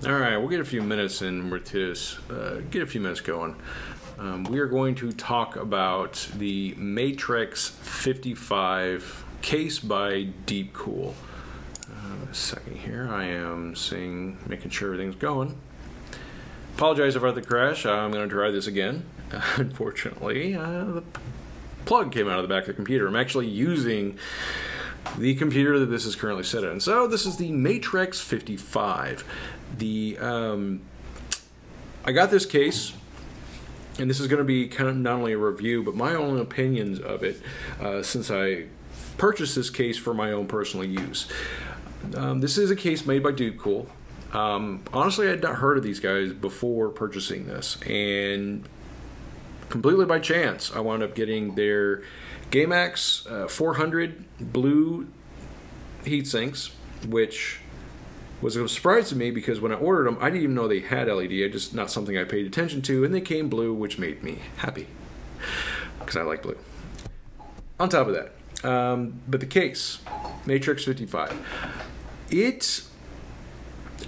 All right, we'll get a few minutes in with this. Get a few minutes going. We are going to talk about the MATREXX 55 case by DeepCool. A second here. I am making sure everything's going. Apologize about the crash. I'm going to try this again. Unfortunately, the plug came out of the back of the computer. I'm actually using the computer that this is currently set in. So this is the MATREXX 55. I got this case, and this is going to be kind of not only a review, but my own opinions of it, since I purchased this case for my own personal use. This is a case made by DeepCool. Honestly, I had not heard of these guys before purchasing this, and completely by chance, I wound up getting their GameX 400 blue heat sinks, which was a surprise to me because when I ordered them, I didn't even know they had LED. Just not something I paid attention to, and they came blue, which made me happy because I like blue. On top of that, but the case, MATREXX 55, it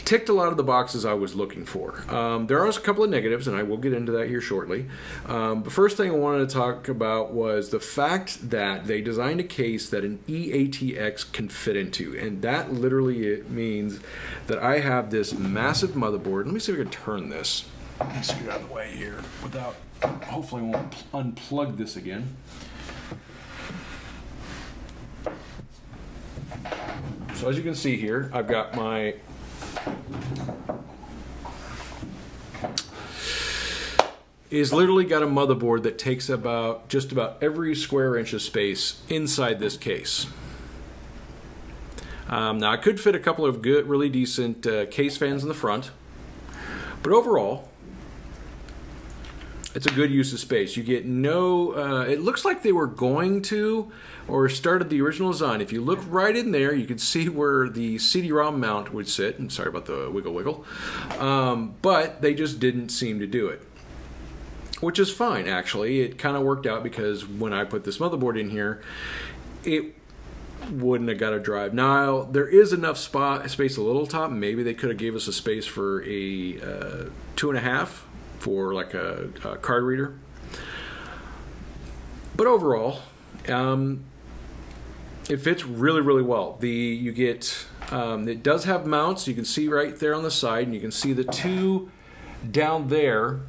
ticked a lot of the boxes I was looking for. There are a couple of negatives, and I will get into that here shortly. The first thing I wanted to talk about was the fact that they designed a case that an eATX can fit into, and that literally means that I have this massive motherboard. Let me see if I can turn this. Let me scoot out of the way here without, hopefully I won't unplug this again. So as you can see here, I've got my literally got a motherboard that takes about just about every square inch of space inside this case. Now I could fit a couple of good, really decent case fans in the front, but overall, it's a good use of space. You get no, it looks like they were going to, or started the original design. If you look right in there, you can see where the CD-ROM mount would sit. And sorry about the wiggle. But they just didn't seem to do it. Which is fine, actually. It kind of worked out because when I put this motherboard in here, it wouldn't have got a drive. Now, there is enough space a little top. Maybe they could have gave us a space for a 2.5 for like a card reader. But overall, it fits really, really well. You get it does have mounts. You can see right there on the side, and you can see the two down there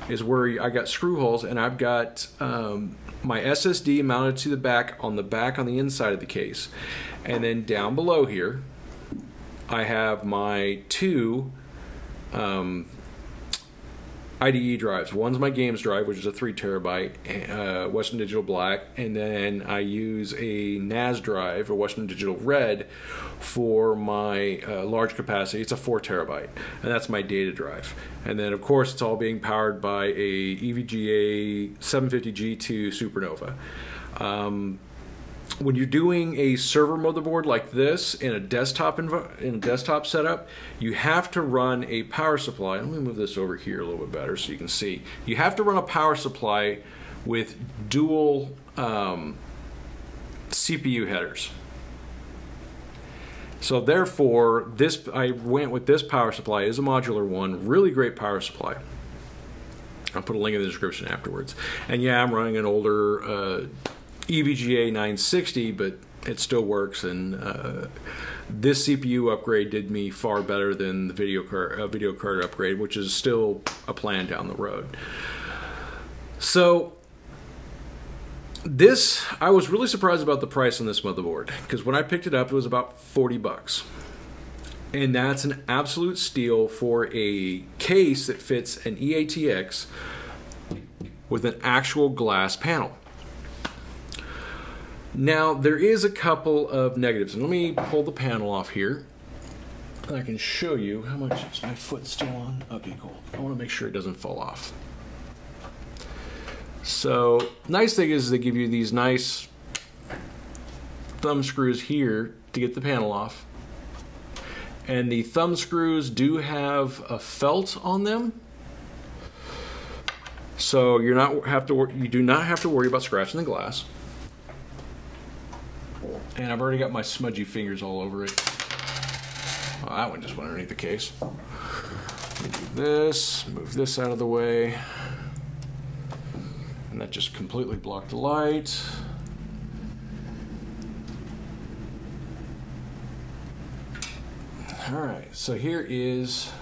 is where I got screw holes, and I've got my SSD mounted to the back on the inside of the case, and then down below here, I have my two IDE drives. One's my games drive, which is a 3 terabyte Western Digital Black, and then I use a NAS drive, a Western Digital Red, for my large capacity. It's a 4 terabyte, and that's my data drive. And then, of course, it's all being powered by a EVGA 750G2 Supernova. When you're doing a server motherboard like this in a desktop setup, you have to run a power supply. Let me move this over here a little bit better so you can see. You have to run a power supply with dual CPU headers. So therefore, I went with this power supply. It's a modular one, really great power supply. I'll put a link in the description afterwards. And yeah, I'm running an older EVGA 960, but it still works, and this CPU upgrade did me far better than the video card upgrade, which is still a plan down the road. So I was really surprised about the price on this motherboard, because when I picked it up, it was about 40 bucks. And that's an absolute steal for a case that fits an eATX with an actual glass panel. Now, there is a couple of negatives, and let me pull the panel off here, and I can show you how much is my foot still on. Okay, cool. I want to make sure it doesn't fall off. So, nice thing is they give you these nice thumb screws here to get the panel off, and the thumb screws do have a felt on them, so you do not have to worry about scratching the glass. And I've already got my smudgy fingers all over it. Oh, that one just went underneath the case. Do this, move this out of the way. And that just completely blocked the light. All right, so here is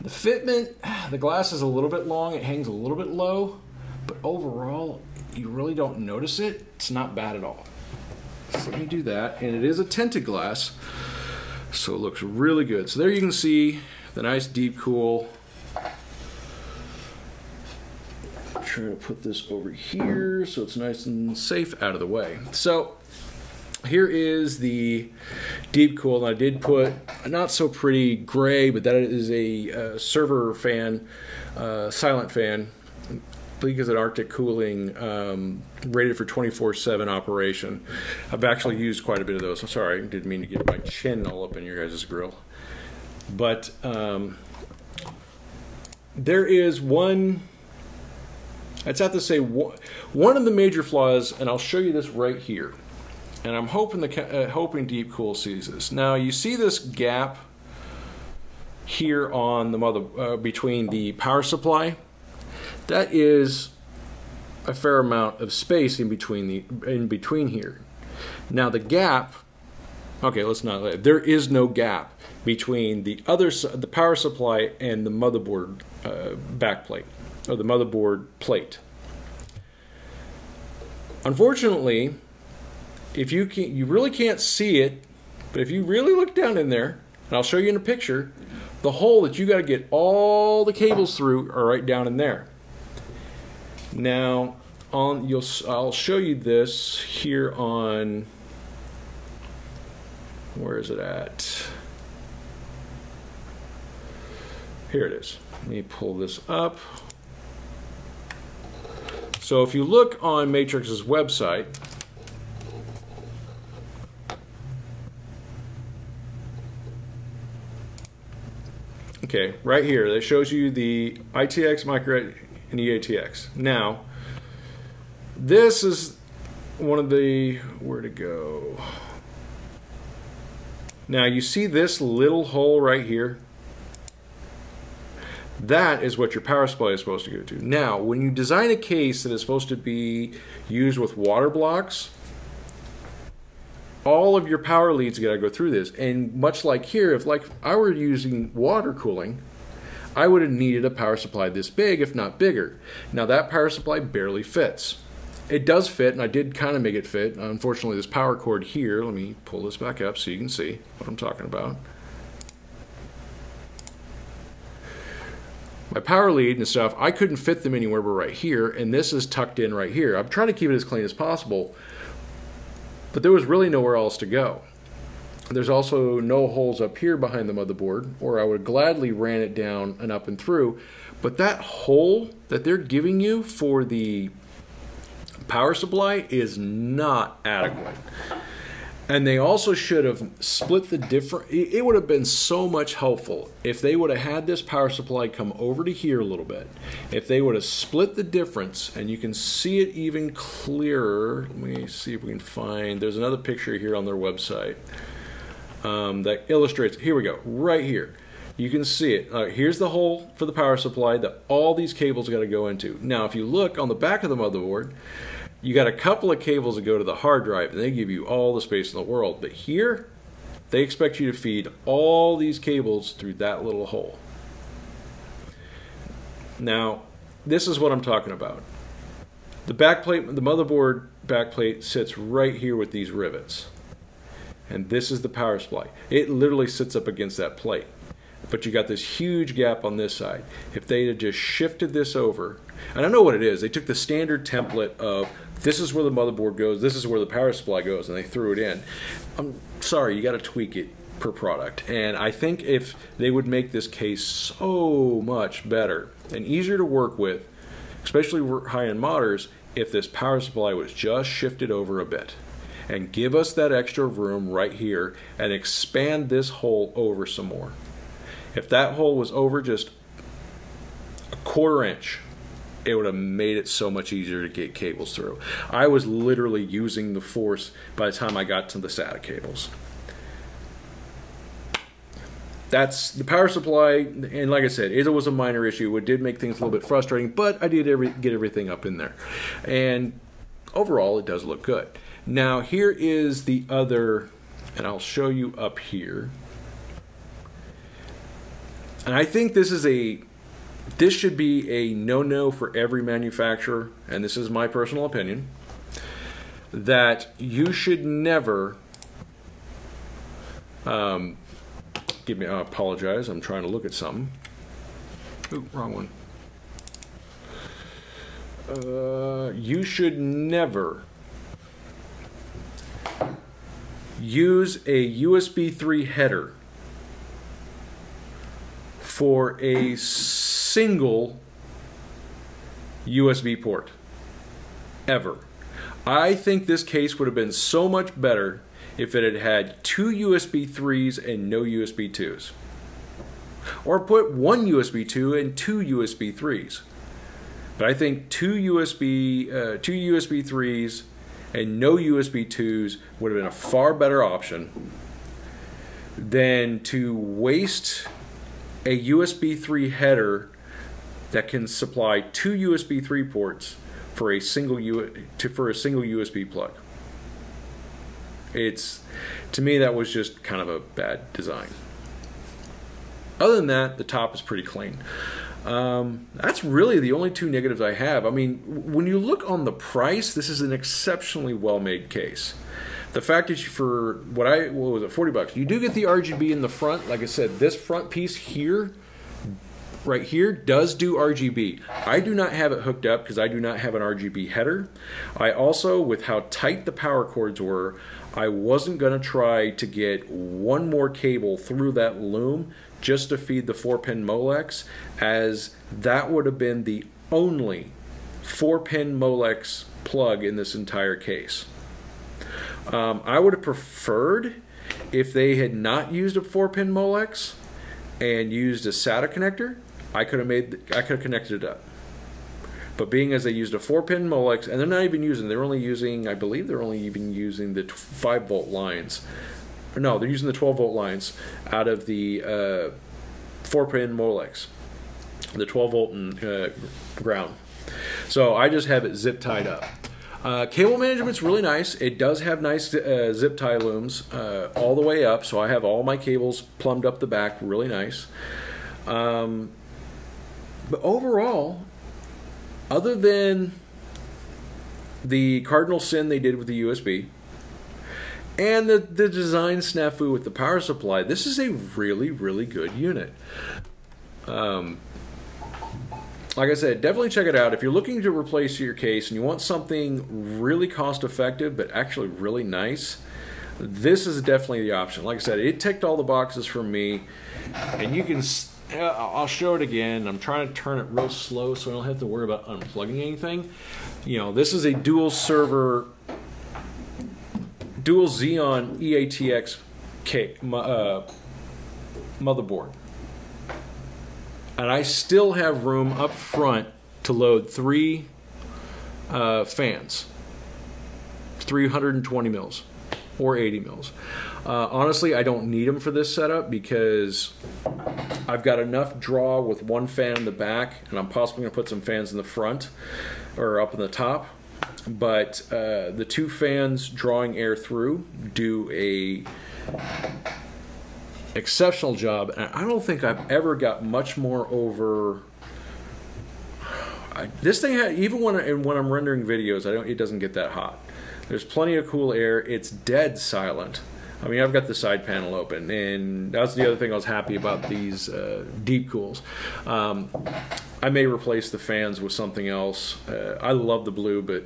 the fitment. The glass is a little bit long, it hangs a little bit low, but overall, you really don't notice it. It's not bad at all. So let me do that, and it is a tinted glass, so it looks really good. So there you can see the nice DeepCool. Try to put this over here so it's nice and safe out of the way. So here is the DeepCool, and I did put a not so pretty gray, but that is a server fan, silent fan. I believe it's an Arctic cooling, rated for 24/7 operation. I've actually used quite a bit of those. I'm sorry, I didn't mean to get my chin all up in your guys' grill. But there is one, I'd have to say one of the major flaws, and I'll show you this right here. And I'm hoping hoping DeepCool sees this. Now you see this gap here on the between the power supply. That is a fair amount of space in between here. Now the gap, okay, let's not. There is no gap between the power supply and the motherboard backplate, or the motherboard plate. Unfortunately, if you really can't see it, but if you really look down in there, and I'll show you in a picture, the hole that you got to get all the cables through are right down in there. Now, I'll show you this here on, where is it at? Here it is. Let me pull this up. So if you look on Matrix's website, okay, right here, that shows you the ITX, micro, and EATX. Now, this is one of the, where to go? Now, you see this little hole right here? That is what your power supply is supposed to go to. Now, when you design a case that is supposed to be used with water blocks, all of your power leads got to go through this. And much like here, if like I were using water cooling, I would have needed a power supply this big, if not bigger. Now that power supply barely fits. It does fit, and I did kind of make it fit. Unfortunately, this power cord here, let me pull this back up so you can see what I'm talking about. My power lead and stuff, I couldn't fit them anywhere but right here, and this is tucked in right here. I'm trying to keep it as clean as possible, but there was really nowhere else to go. There's also no holes up here behind the motherboard, or I would gladly ran it down and up and through. But that hole that they're giving you for the power supply is not adequate. And they also should have split the difference. It would have been so much helpful if they would have had this power supply come over to here a little bit. If they would have split the difference, and you can see it even clearer. Let me see if we can find, there's another picture here on their website that illustrates, here we go, right here. You can see it. Here's the hole for the power supply that all these cables got to go into. Now, if you look on the back of the motherboard, you got a couple of cables that go to the hard drive, and they give you all the space in the world. But here, they expect you to feed all these cables through that little hole. Now, this is what I'm talking about. The backplate, the motherboard backplate sits right here with these rivets. And this is the power supply. It literally sits up against that plate. But you got this huge gap on this side. If they had just shifted this over, and I know what it is, they took the standard template of this is where the motherboard goes, this is where the power supply goes, and they threw it in. I'm sorry, you got to tweak it per product. And I think if they would make this case so much better and easier to work with, especially high-end modders, if this power supply was just shifted over a bit and give us that extra room right here and expand this hole over some more. If that hole was over just a 1/4 inch, it would have made it so much easier to get cables through. I was literally using the force by the time I got to the SATA cables. that's the power supply. And like I said, it was a minor issue. It did make things a little bit frustrating, but I did get everything up in there. And overall, it does look good. Now, here is the other, and I'll show you up here. And I think this should be a no-no for every manufacturer, and this is my personal opinion, that you should never, I apologize, I'm trying to look at something. Ooh, wrong one. You should never use a USB 3 header for a single USB port, ever. I think this case would have been so much better if it had had 2 USB 3s and no USB 2s. Or put 1 USB 2 and 2 USB 3s. But I think 2 USB 3s and no USB 2s would have been a far better option than to waste a USB 3 header that can supply 2 USB 3 ports for a single USB plug. To me, that was just kind of a bad design. Other than that, the top is pretty clean. That's really the only 2 negatives I have. I mean, when you look on the price, this is an exceptionally well-made case. The fact that what was it, 40 bucks? You do get the RGB in the front. Like I said, this front piece here, right here, does do RGB. I do not have it hooked up because I do not have an RGB header. I also, with how tight the power cords were, I wasn't going to try to get one more cable through that loom just to feed the 4-pin Molex, as that would have been the only 4-pin Molex plug in this entire case. I would have preferred if they had not used a 4-pin Molex and used a SATA connector. I could have connected it up. But being as they used a 4-pin Molex, and they're not even using, I believe they're only even using the 5-volt lines. No, they're using the 12-volt lines out of the 4-pin Molex, the 12-volt and ground. So I just have it zip tied up. Cable management's really nice. It does have nice zip tie looms all the way up, so I have all my cables plumbed up the back, really nice. But overall, other than the cardinal sin they did with the USB and the design snafu with the power supply, this is a really, really good unit. Like I said, definitely check it out. If you're looking to replace your case and you want something really cost-effective but actually really nice, this is definitely the option. Like I said, it ticked all the boxes for me, and you can. I'll show it again. I'm trying to turn it real slow so I don't have to worry about unplugging anything. You know, this is a dual Xeon EATX motherboard. And I still have room up front to load 3 fans, 320 mils or 80 mils. Honestly, I don't need them for this setup because I've got enough draw with 1 fan in the back, and I'm possibly going to put some fans in the front or up in the top. But the 2 fans drawing air through do a exceptional job, and I don't think I've ever got much more over. This thing, even when I'm rendering videos, it doesn't get that hot. There's plenty of cool air. It's dead silent. I mean, I've got the side panel open, and that's the other thing I was happy about these DeepCools. I may replace the fans with something else. I love the blue, but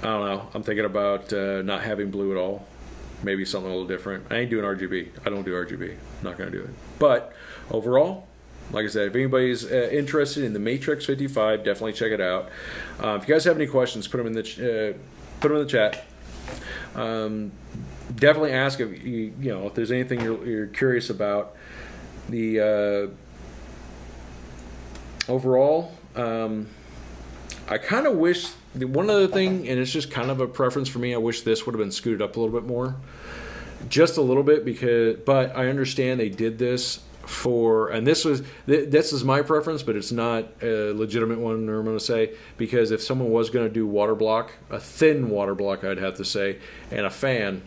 I don't know. I'm thinking about not having blue at all. Maybe something a little different. I ain't doing RGB. I don't do RGB. I'm not going to do it. But overall, like I said, if anybody's interested in the Matrix 55, definitely check it out. If you guys have any questions, put them in the chat. Definitely ask if if there's anything you're curious about. The overall, I kind of wish. One other thing, and it's just kind of a preference for me, I wish this would have been scooted up a little bit more. just a little bit, but I understand they did this for, and this is my preference, but it's not a legitimate one, I'm going to say, because if someone was going to do water block, a thin water block, I'd have to say, and a fan,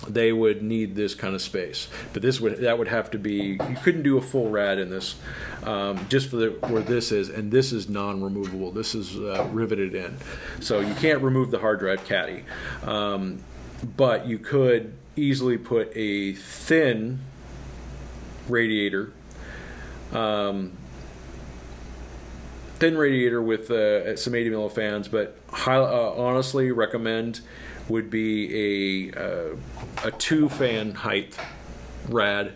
they would need this kind of space. But that would have to be, you couldn't do a full rad in this, just for where this is, and this is non-removable. This is riveted in, so you can't remove the hard drive caddy. But you could easily put a thin radiator, with some 80 mil fans, but honestly recommend would be a 2 fan height rad,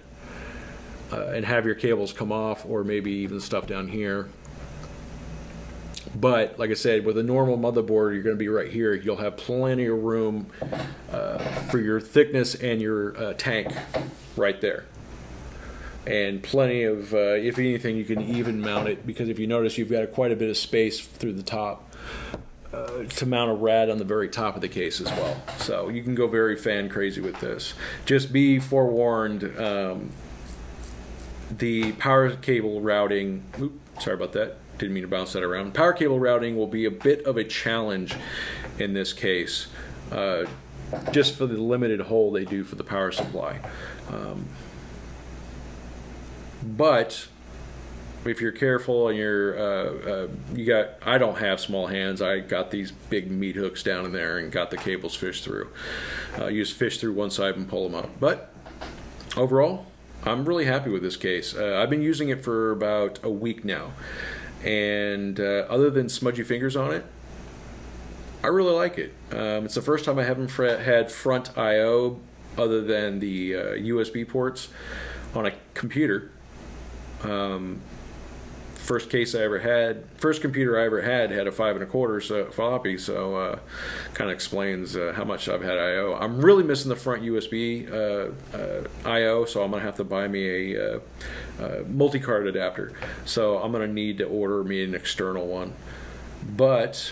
and have your cables come off, or maybe even stuff down here. But like I said, with a normal motherboard, you're going to be right here. You'll have plenty of room for your thickness and your tank right there. And plenty of, if anything, you can even mount it, because if you notice, you've got quite a bit of space through the top to mount a rad on the very top of the case as well. So you can go very fan crazy with this. Just be forewarned, the power cable routing, sorry about that, didn't mean to bounce that around. Power cable routing will be a bit of a challenge in this case, just for the limited hole they do for the power supply. But if you're careful and I don't have small hands. I got these big meat hooks down in there and got the cables fished through. You just fish through one side and pull them up. But overall, I'm really happy with this case. I've been using it for about a week now, and other than smudgy fingers on it, I really like it. It's the first time I haven't had front I/O other than the USB ports on a computer. First computer I ever had a 5 1/4 floppy, so kind of explains how much I've had I/O. I'm really missing the front USB I/O, so I'm gonna have to buy me a multi-card adapter. So I'm gonna need to order me an external one. But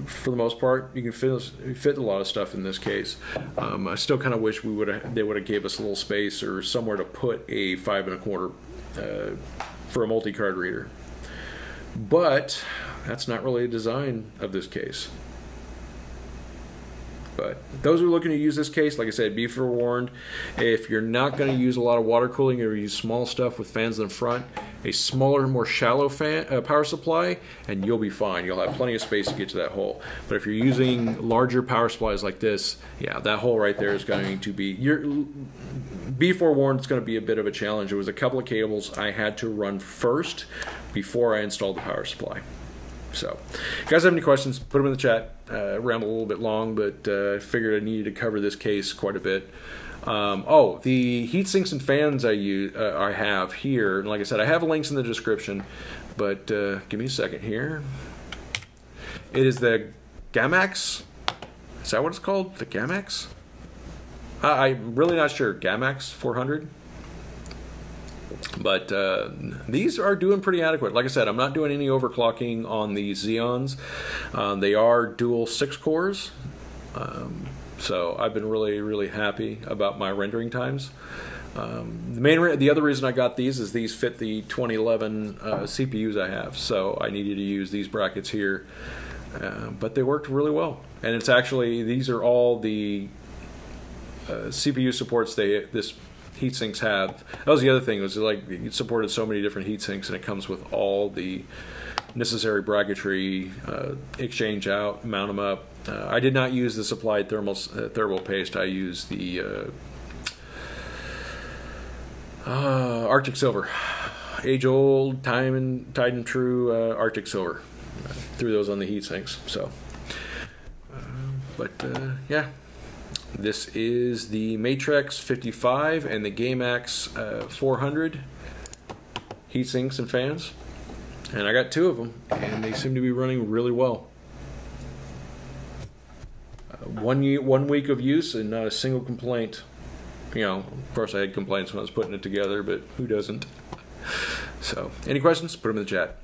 for the most part, you can fit a lot of stuff in this case. I still kind of wish they would have gave us a little space or somewhere to put a 5 1/4 for a multi-card reader. But that's not really the design of this case. But those who are looking to use this case, like I said, be forewarned. If you're not going to use a lot of water cooling or use small stuff with fans in the front, a smaller, more shallow power supply, and you'll be fine. You'll have plenty of space to get to that hole. But if you're using larger power supplies like this, yeah, that hole right there is going to be, be forewarned, it's going to be a bit of a challenge. There was a couple of cables I had to run first before I installed the power supply. So, if you guys have any questions, put them in the chat. Ramble a little bit long, but I figured I needed to cover this case quite a bit. Oh, the heat sinks and fans I have here, and like I said, I have links in the description, but give me a second here. It is the Gamax. Is that what it's called? The Gamax? I'm really not sure. Gamax 400. But these are doing pretty adequate. Like I said, I'm not doing any overclocking on these Xeons. They are dual 6 cores. So I've been really happy about my rendering times. The other reason I got these is these fit the 2011 CPUs I have. So I needed to use these brackets here. But they worked really well. And it's actually, these are all the CPU supports this heat sinks have. That was the other thing, was like it supported so many different heat sinks, and it comes with all the necessary bracketry, exchange out, mount them up. I did not use the supplied thermal paste. I used the Arctic Silver, age-old, tried and true Arctic Silver. Threw those on the heat sinks. So, yeah. This is the MATREXX 55 and the GameX 400 heat sinks and fans, and I got 2 of them, and they seem to be running really well. 1 week of use and not a single complaint. You know, of course I had complaints when I was putting it together, but who doesn't? So, any questions? Put them in the chat.